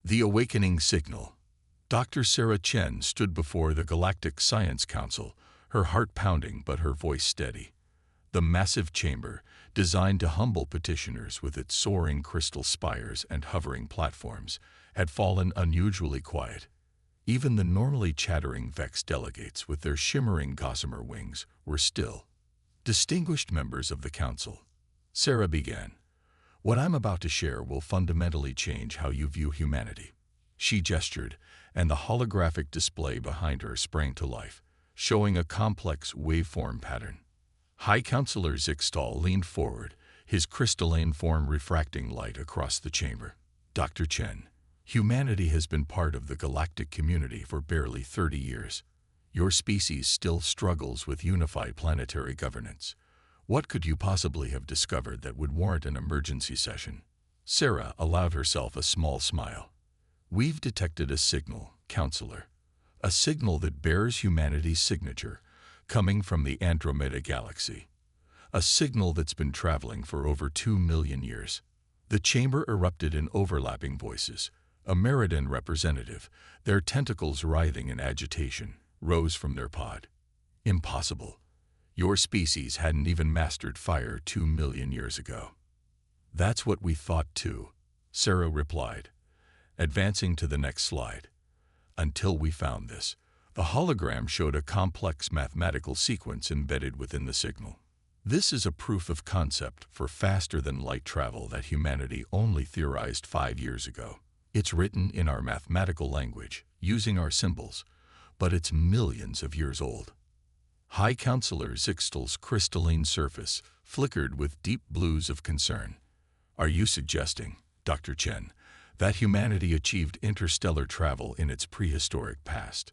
The Awakening Signal. Dr. Sarah Chen stood before the Galactic Science Council, her heart pounding but her voice steady. The massive chamber, designed to humble petitioners with its soaring crystal spires and hovering platforms, had fallen unusually quiet. Even the normally chattering Vex delegates with their shimmering gossamer wings were still. Distinguished members of the council, Sarah began. What I'm about to share will fundamentally change how you view humanity. She gestured, and the holographic display behind her sprang to life, showing a complex waveform pattern. High Counselor Zixtal leaned forward, his crystalline form refracting light across the chamber. Dr. Chen, humanity has been part of the galactic community for barely 30 years. Your species still struggles with unified planetary governance. What could you possibly have discovered that would warrant an emergency session? Sarah allowed herself a small smile. We've detected a signal, Counselor. A signal that bears humanity's signature, coming from the Andromeda Galaxy. A signal that's been traveling for over 2 million years. The chamber erupted in overlapping voices. A Meridian representative, their tentacles writhing in agitation, rose from their pod. Impossible. Your species hadn't even mastered fire 2 million years ago. That's what we thought too, Sarah replied, advancing to the next slide. Until we found this. The hologram showed a complex mathematical sequence embedded within the signal. This is a proof of concept for faster-than-light travel that humanity only theorized 5 years ago. It's written in our mathematical language, using our symbols, but it's millions of years old. High Counselor Zixtal's crystalline surface flickered with deep blues of concern. Are you suggesting, Dr. Chen, that humanity achieved interstellar travel in its prehistoric past?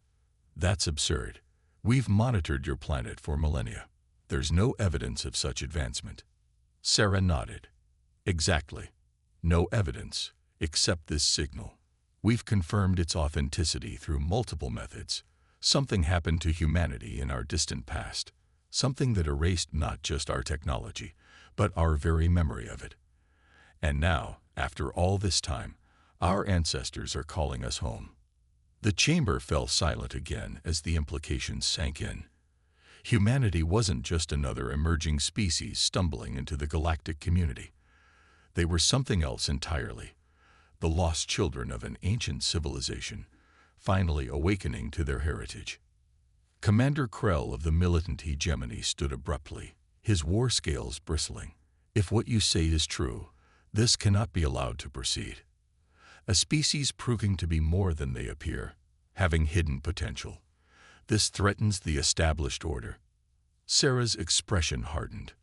That's absurd. We've monitored your planet for millennia. There's no evidence of such advancement. Sarah nodded. Exactly. No evidence, except this signal. We've confirmed its authenticity through multiple methods. Something happened to humanity in our distant past. Something that erased not just our technology, but our very memory of it. And now, after all this time, our ancestors are calling us home. The chamber fell silent again as the implications sank in. Humanity wasn't just another emerging species stumbling into the galactic community. They were something else entirely. The lost children of an ancient civilization, finally awakening to their heritage. Commander Krell of the militant hegemony stood abruptly, his war scales bristling. If what you say is true, this cannot be allowed to proceed. A species proving to be more than they appear, having hidden potential. This threatens the established order. Sarah's expression hardened.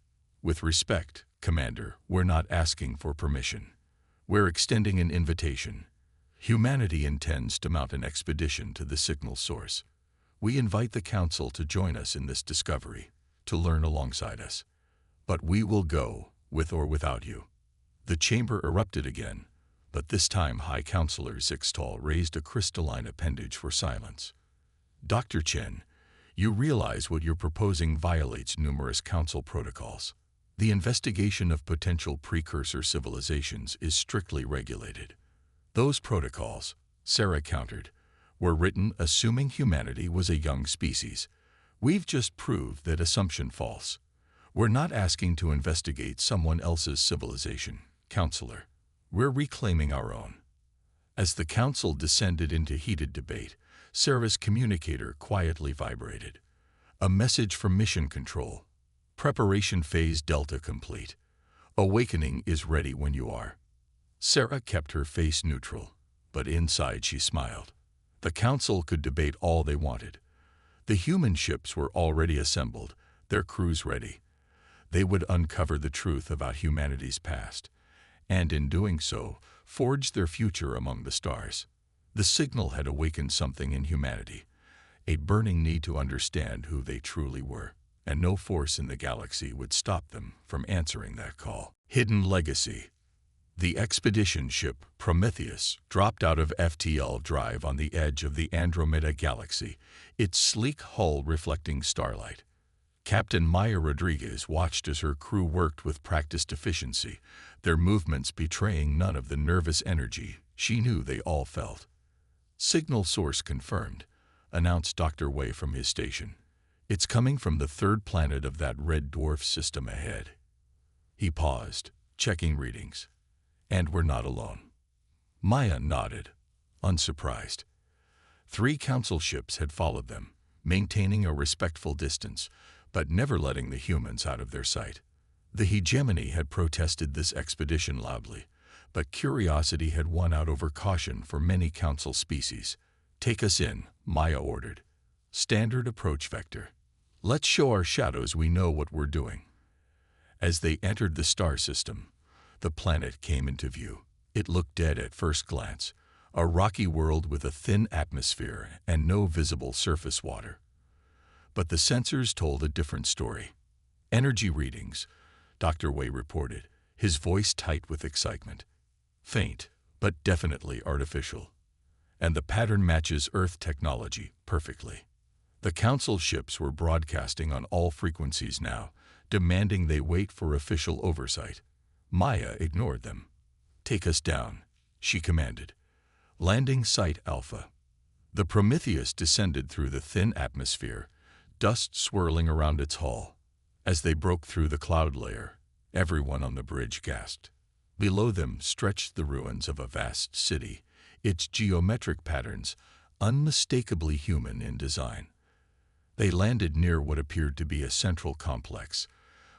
With respect, Commander, we're not asking for permission. We're extending an invitation. Humanity intends to mount an expedition to the signal source. We invite the Council to join us in this discovery, to learn alongside us. But we will go, with or without you. The chamber erupted again, but this time High Counselor Zixtal raised a crystalline appendage for silence. Dr. Chen, you realize what you're proposing violates numerous council protocols. The investigation of potential precursor civilizations is strictly regulated. Those protocols, Sarah countered, were written assuming humanity was a young species. We've just proved that assumption false. We're not asking to investigate someone else's civilization, Counselor. We're reclaiming our own. As the council descended into heated debate, Sarah's communicator quietly vibrated. A message from Mission Control. Preparation phase Delta complete. Awakening is ready when you are. Sarah kept her face neutral, but inside she smiled. The council could debate all they wanted. The human ships were already assembled, their crews ready. They would uncover the truth about humanity's past, and in doing so, forge their future among the stars. The signal had awakened something in humanity, a burning need to understand who they truly were, and no force in the galaxy would stop them from answering that call. Hidden Legacy. The expedition ship Prometheus dropped out of FTL Drive on the edge of the Andromeda Galaxy, its sleek hull reflecting starlight. Captain Maya Rodriguez watched as her crew worked with practiced efficiency, their movements betraying none of the nervous energy She knew they all felt. "Signal source confirmed," announced Dr. Wei from his station. "It's coming from the third planet of that red dwarf system ahead." He paused, checking readings. "And we're not alone." Maya nodded, unsurprised. 3 council ships had followed them, maintaining a respectful distance, but never letting the humans out of their sight. The hegemony had protested this expedition loudly, but curiosity had won out over caution for many council species. "Take us in," Maya ordered. "Standard approach vector. Let's show our shadows we know what we're doing." As they entered the star system, the planet came into view. It looked dead at first glance, a rocky world with a thin atmosphere and no visible surface water. But the sensors told a different story. "Energy readings," Dr. Wei reported, his voice tight with excitement. "Faint, but definitely artificial. And the pattern matches Earth technology perfectly." The council ships were broadcasting on all frequencies now, demanding they wait for official oversight. Maya ignored them. "Take us down," she commanded. Landing Site Alpha. The Prometheus descended through the thin atmosphere, dust swirling around its hull. As they broke through the cloud layer, everyone on the bridge gasped. Below them stretched the ruins of a vast city, its geometric patterns unmistakably human in design. They landed near what appeared to be a central complex.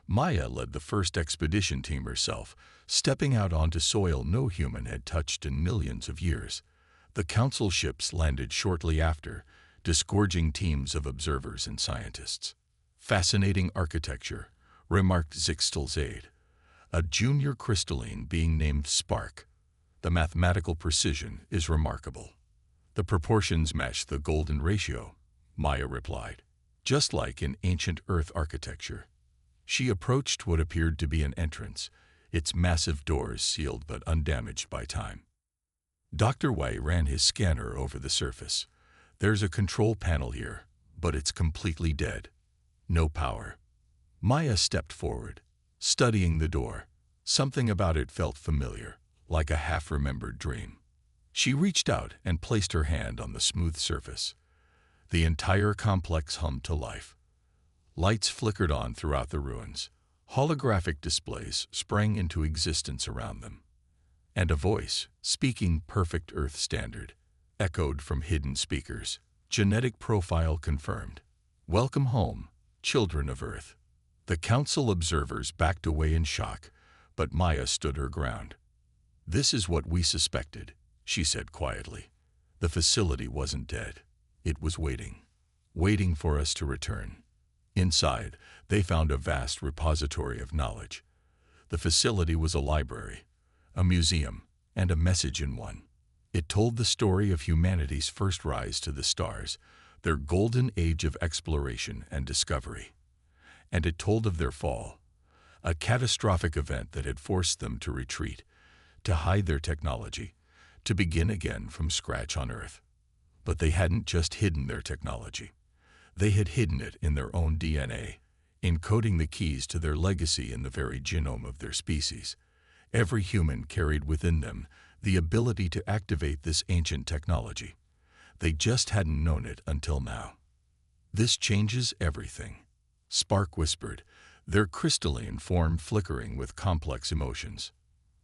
Maya led the first expedition team herself, stepping out onto soil no human had touched in millions of years. The council ships landed shortly after, disgorging teams of observers and scientists. "Fascinating architecture," remarked Zixtel's aide, a junior crystalline being named Spark. "The mathematical precision is remarkable." "The proportions match the golden ratio," Maya replied, "just like in ancient Earth architecture." She approached what appeared to be an entrance, its massive doors sealed but undamaged by time. Dr. Wei ran his scanner over the surface. "There's a control panel here, but it's completely dead. No power." Maya stepped forward, studying the door. Something about it felt familiar, like a half-remembered dream. She reached out and placed her hand on the smooth surface. The entire complex hummed to life. Lights flickered on throughout the ruins. Holographic displays sprang into existence around them. And a voice, speaking perfect Earth standard, echoed from hidden speakers. "Genetic profile confirmed. Welcome home, children of Earth." The council observers backed away in shock, but Maya stood her ground. "This is what we suspected," she said quietly. "The facility wasn't dead. It was waiting for us to return." Inside, they found a vast repository of knowledge. The facility was a library, a museum, and a message in one. It told the story of humanity's first rise to the stars, their golden age of exploration and discovery. And it told of their fall, a catastrophic event that had forced them to retreat, to hide their technology, to begin again from scratch on Earth. But they hadn't just hidden their technology. They had hidden it in their own DNA, encoding the keys to their legacy in the very genome of their species. Every human carried within them the ability to activate this ancient technology. They just hadn't known it until now. "This changes everything," Spark whispered, their crystalline form flickering with complex emotions.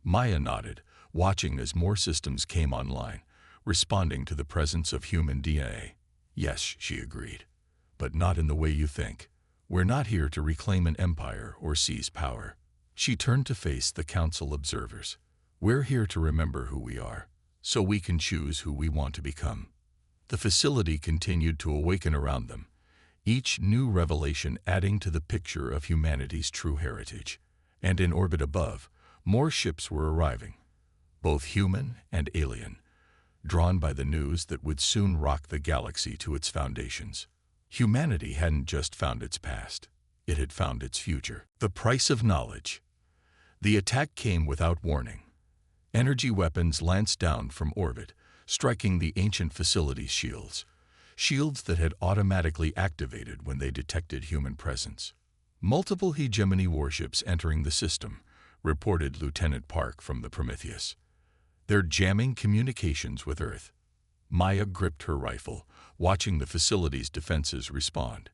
Maya nodded, watching as more systems came online, responding to the presence of human DNA. "Yes," she agreed, "but not in the way you think. We're not here to reclaim an empire or seize power." She turned to face the council observers. "We're here to remember who we are, so we can choose who we want to become." The facility continued to awaken around them, each new revelation adding to the picture of humanity's true heritage. And in orbit above, more ships were arriving, both human and alien, drawn by the news that would soon rock the galaxy to its foundations. Humanity hadn't just found its past, it had found its future. The price of knowledge. The attack came without warning. Energy weapons lanced down from orbit, striking the ancient facility's shields that had automatically activated when they detected human presence. "Multiple hegemony warships entering the system," reported Lieutenant Park from the Prometheus. They're jamming communications with Earth. Maya gripped her rifle, watching the facility's defenses respond.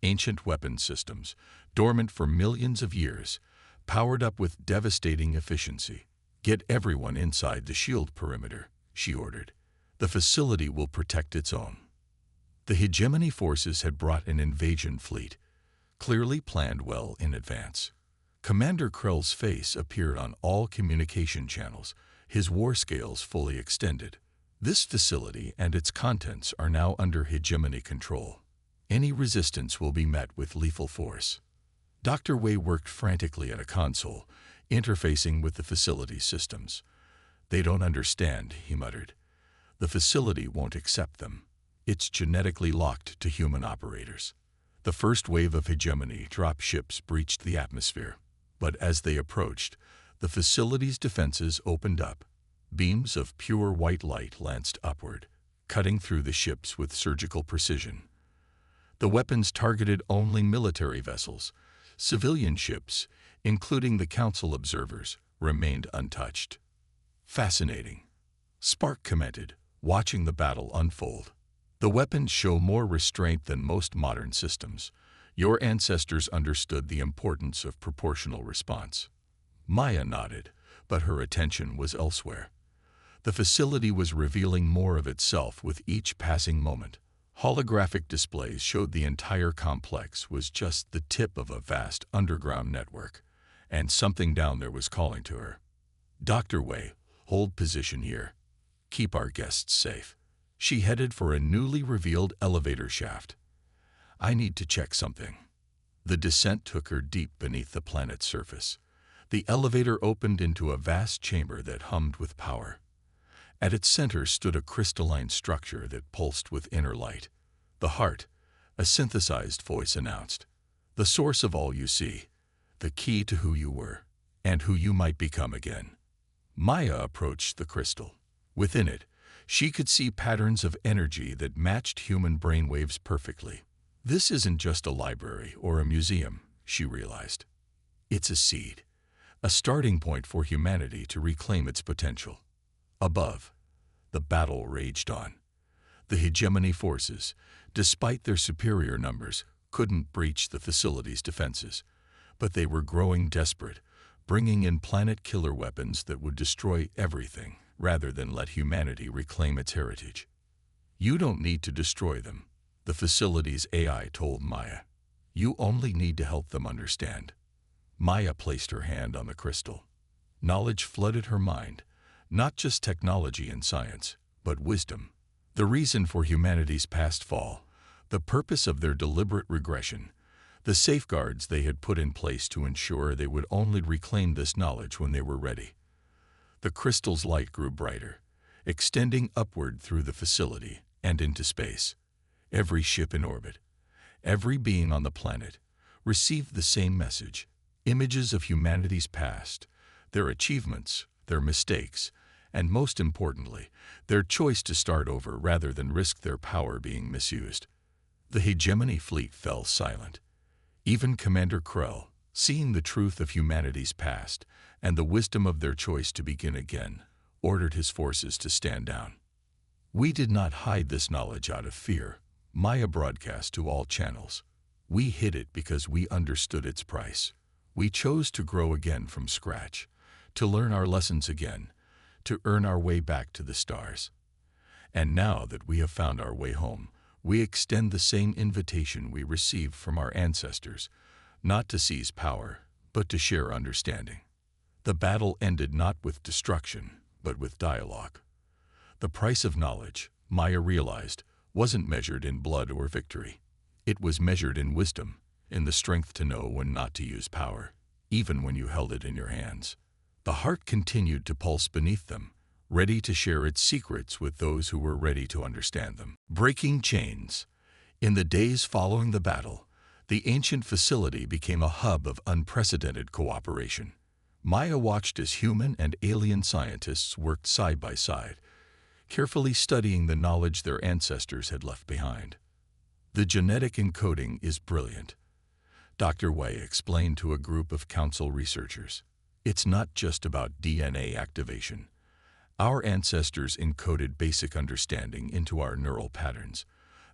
Ancient weapon systems, dormant for millions of years, powered up with devastating efficiency. Get everyone inside the shield perimeter, she ordered. The facility will protect its own. The hegemony forces had brought an invasion fleet, clearly planned well in advance. Commander Krell's face appeared on all communication channels, his war scales fully extended. This facility and its contents are now under hegemony control. Any resistance will be met with lethal force. Dr. Wei worked frantically at a console, interfacing with the facility's systems. They don't understand, he muttered. The facility won't accept them. It's genetically locked to human operators. The first wave of hegemony drop ships breached the atmosphere. But as they approached, the facility's defenses opened up. Beams of pure white light lanced upward, cutting through the ships with surgical precision. The weapons targeted only military vessels. Civilian ships, including the Council observers, remained untouched. Fascinating, Spark commented, watching the battle unfold. The weapons show more restraint than most modern systems. Your ancestors understood the importance of proportional response. Maya nodded, but her attention was elsewhere. The facility was revealing more of itself with each passing moment. Holographic displays showed the entire complex was just the tip of a vast underground network, and something down there was calling to her. Dr. Wei, hold position here. Keep our guests safe. She headed for a newly revealed elevator shaft. I need to check something. The descent took her deep beneath the planet's surface. The elevator opened into a vast chamber that hummed with power. At its center stood a crystalline structure that pulsed with inner light. The heart, a synthesized voice announced. The source of all you see, the key to who you were, and who you might become again. Maya approached the crystal. Within it, she could see patterns of energy that matched human brainwaves perfectly. This isn't just a library or a museum, she realized. It's a seed, a starting point for humanity to reclaim its potential. Above, the battle raged on. The hegemony forces, despite their superior numbers, couldn't breach the facility's defenses. But they were growing desperate, bringing in planet-killer weapons that would destroy everything, rather than let humanity reclaim its heritage. You don't need to destroy them, the facility's AI told Maya. You only need to help them understand. Maya placed her hand on the crystal. Knowledge flooded her mind. Not just technology and science, but wisdom. The reason for humanity's past fall, the purpose of their deliberate regression, the safeguards they had put in place to ensure they would only reclaim this knowledge when they were ready. The crystal's light grew brighter, extending upward through the facility and into space. Every ship in orbit, every being on the planet, received the same message: images of humanity's past, their achievements, their mistakes, and most importantly, their choice to start over rather than risk their power being misused. The hegemony fleet fell silent. Even Commander Krell, seeing the truth of humanity's past and the wisdom of their choice to begin again, ordered his forces to stand down. We did not hide this knowledge out of fear, Maya broadcast to all channels. We hid it because we understood its price. We chose to grow again from scratch, to learn our lessons again, to earn our way back to the stars. And now that we have found our way home, we extend the same invitation we received from our ancestors, not to seize power, but to share understanding. The battle ended not with destruction, but with dialogue. The price of knowledge, Maya realized, wasn't measured in blood or victory. It was measured in wisdom, in the strength to know when not to use power, even when you held it in your hands. The heart continued to pulse beneath them, ready to share its secrets with those who were ready to understand them. Breaking chains. In the days following the battle, the ancient facility became a hub of unprecedented cooperation. Maya watched as human and alien scientists worked side by side, carefully studying the knowledge their ancestors had left behind. The genetic encoding is brilliant, Dr. Wei explained to a group of council researchers. It's not just about DNA activation. Our ancestors encoded basic understanding into our neural patterns.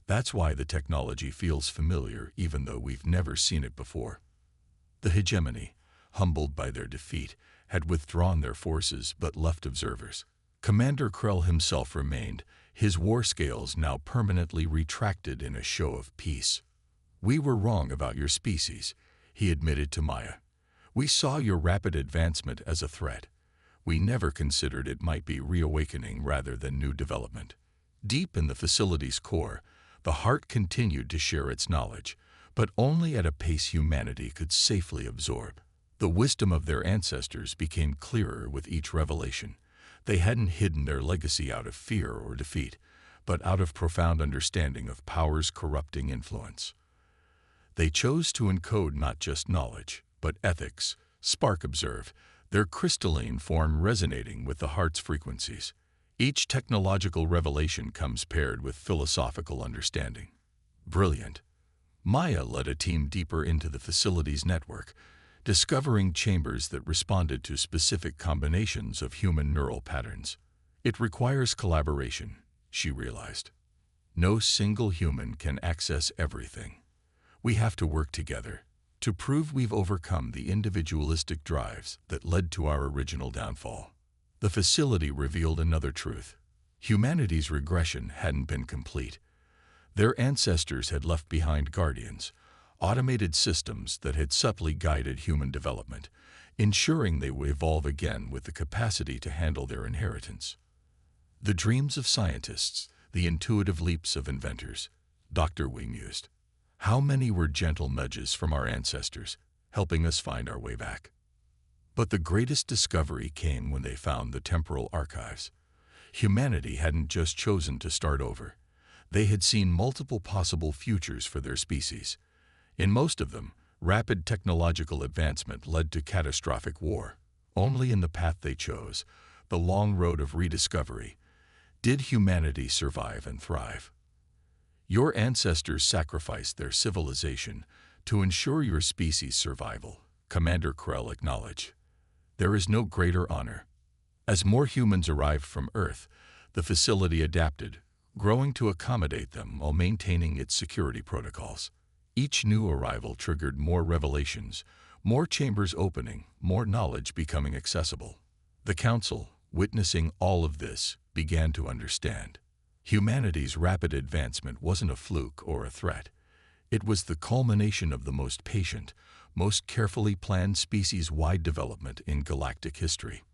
That's why the technology feels familiar even though we've never seen it before. The hegemony, humbled by their defeat, had withdrawn their forces but left observers. Commander Krell himself remained, his war scales now permanently retracted in a show of peace. "We were wrong about your species," he admitted to Maya. "We saw your rapid advancement as a threat. We never considered it might be reawakening rather than new development." Deep in the facility's core, the heart continued to share its knowledge, but only at a pace humanity could safely absorb. The wisdom of their ancestors became clearer with each revelation. They hadn't hidden their legacy out of fear or defeat, but out of profound understanding of power's corrupting influence. They chose to encode not just knowledge, but ethics. Spark observed, their crystalline form resonating with the heart's frequencies. Each technological revelation comes paired with philosophical understanding. Brilliant. Maya led a team deeper into the facility's network, discovering chambers that responded to specific combinations of human neural patterns. It requires collaboration, she realized. No single human can access everything. We have to work together to prove we've overcome the individualistic drives that led to our original downfall. The facility revealed another truth. Humanity's regression hadn't been complete. Their ancestors had left behind guardians, automated systems that had subtly guided human development, ensuring they would evolve again with the capacity to handle their inheritance. The dreams of scientists, the intuitive leaps of inventors, Dr. Wing mused. How many were gentle nudges from our ancestors, helping us find our way back? But the greatest discovery came when they found the temporal archives. Humanity hadn't just chosen to start over. They had seen multiple possible futures for their species. In most of them, rapid technological advancement led to catastrophic war. Only in the path they chose, the long road of rediscovery, did humanity survive and thrive. Your ancestors sacrificed their civilization to ensure your species' survival, Commander Krell acknowledged. There is no greater honor. As more humans arrived from Earth, the facility adapted, growing to accommodate them while maintaining its security protocols. Each new arrival triggered more revelations, more chambers opening, more knowledge becoming accessible. The Council, witnessing all of this, began to understand. Humanity's rapid advancement wasn't a fluke or a threat. It was the culmination of the most patient, most carefully planned species-wide development in galactic history.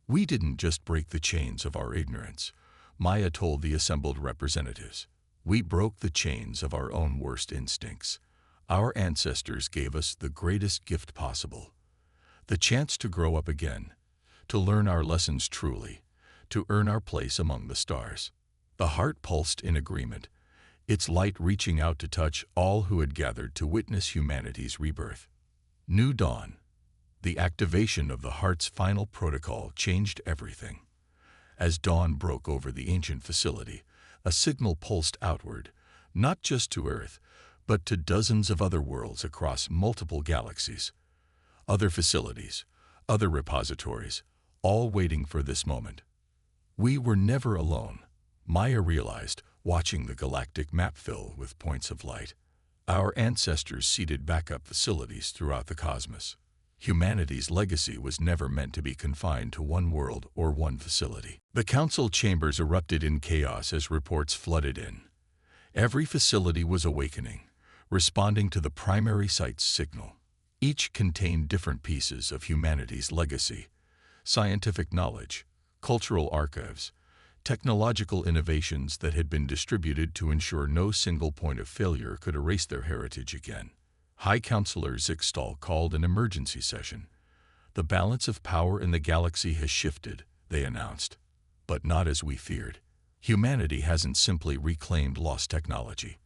We didn't just break the chains of our ignorance, Maya told the assembled representatives. We broke the chains of our own worst instincts. Our ancestors gave us the greatest gift possible, the chance to grow up again, to learn our lessons truly, to earn our place among the stars. The heart pulsed in agreement, its light reaching out to touch all who had gathered to witness humanity's rebirth. New dawn. The activation of the heart's final protocol changed everything. As dawn broke over the ancient facility, a signal pulsed outward, not just to Earth, but to dozens of other worlds across multiple galaxies. Other facilities, other repositories, all waiting for this moment. We were never alone, Maya realized, watching the galactic map fill with points of light. Our ancestors seeded backup facilities throughout the cosmos. Humanity's legacy was never meant to be confined to one world or one facility. The Council chambers erupted in chaos as reports flooded in. Every facility was awakening, responding to the primary site's signal. Each contained different pieces of humanity's legacy: scientific knowledge, cultural archives, technological innovations that had been distributed to ensure no single point of failure could erase their heritage again. High Counselor Zixtal called an emergency session. The balance of power in the galaxy has shifted, they announced. But not as we feared. Humanity hasn't simply reclaimed lost technology.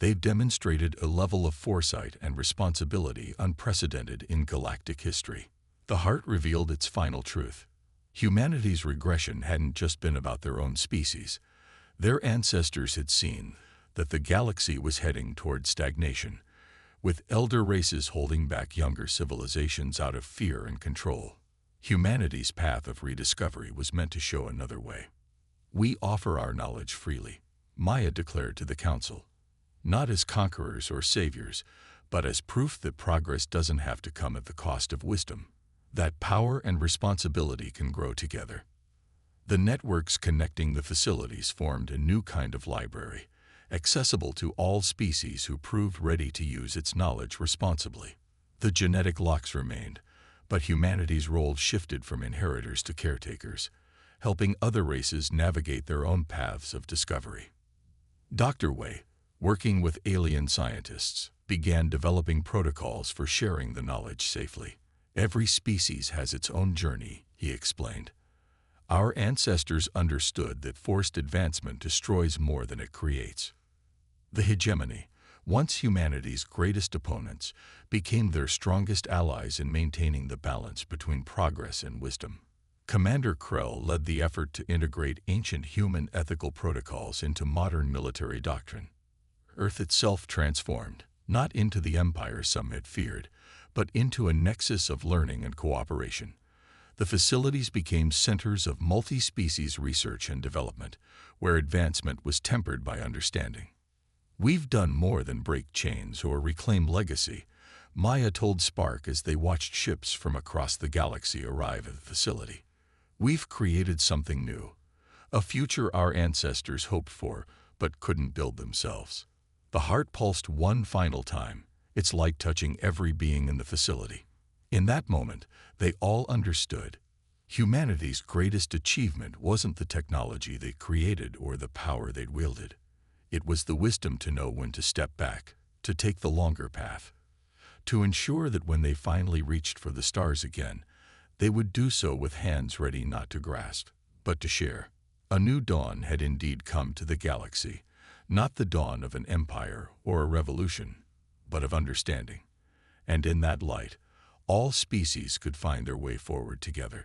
They've demonstrated a level of foresight and responsibility unprecedented in galactic history. The heart revealed its final truth. Humanity's regression hadn't just been about their own species. Their ancestors had seen that the galaxy was heading toward stagnation, with elder races holding back younger civilizations out of fear and control. Humanity's path of rediscovery was meant to show another way. We offer our knowledge freely, Maya declared to the Council, not as conquerors or saviors, but as proof that progress doesn't have to come at the cost of wisdom, that power and responsibility can grow together. The networks connecting the facilities formed a new kind of library, accessible to all species who proved ready to use its knowledge responsibly. The genetic locks remained, but humanity's role shifted from inheritors to caretakers, helping other races navigate their own paths of discovery. Dr. Wei, working with alien scientists, began developing protocols for sharing the knowledge safely. Every species has its own journey, he explained. Our ancestors understood that forced advancement destroys more than it creates. The hegemony, once humanity's greatest opponents, became their strongest allies in maintaining the balance between progress and wisdom. Commander Krell led the effort to integrate ancient human ethical protocols into modern military doctrine. Earth itself transformed, not into the empire some had feared, but into a nexus of learning and cooperation. The facilities became centers of multi-species research and development, where advancement was tempered by understanding. We've done more than break chains or reclaim legacy, Maya told Spark as they watched ships from across the galaxy arrive at the facility. We've created something new, a future our ancestors hoped for but couldn't build themselves. The heart pulsed one final time, its light touching every being in the facility. In that moment, they all understood. Humanity's greatest achievement wasn't the technology they created or the power they'd wielded. It was the wisdom to know when to step back, to take the longer path, to ensure that when they finally reached for the stars again, they would do so with hands ready not to grasp, but to share. A new dawn had indeed come to the galaxy, not the dawn of an empire or a revolution, but of understanding. And in that light, all species could find their way forward together.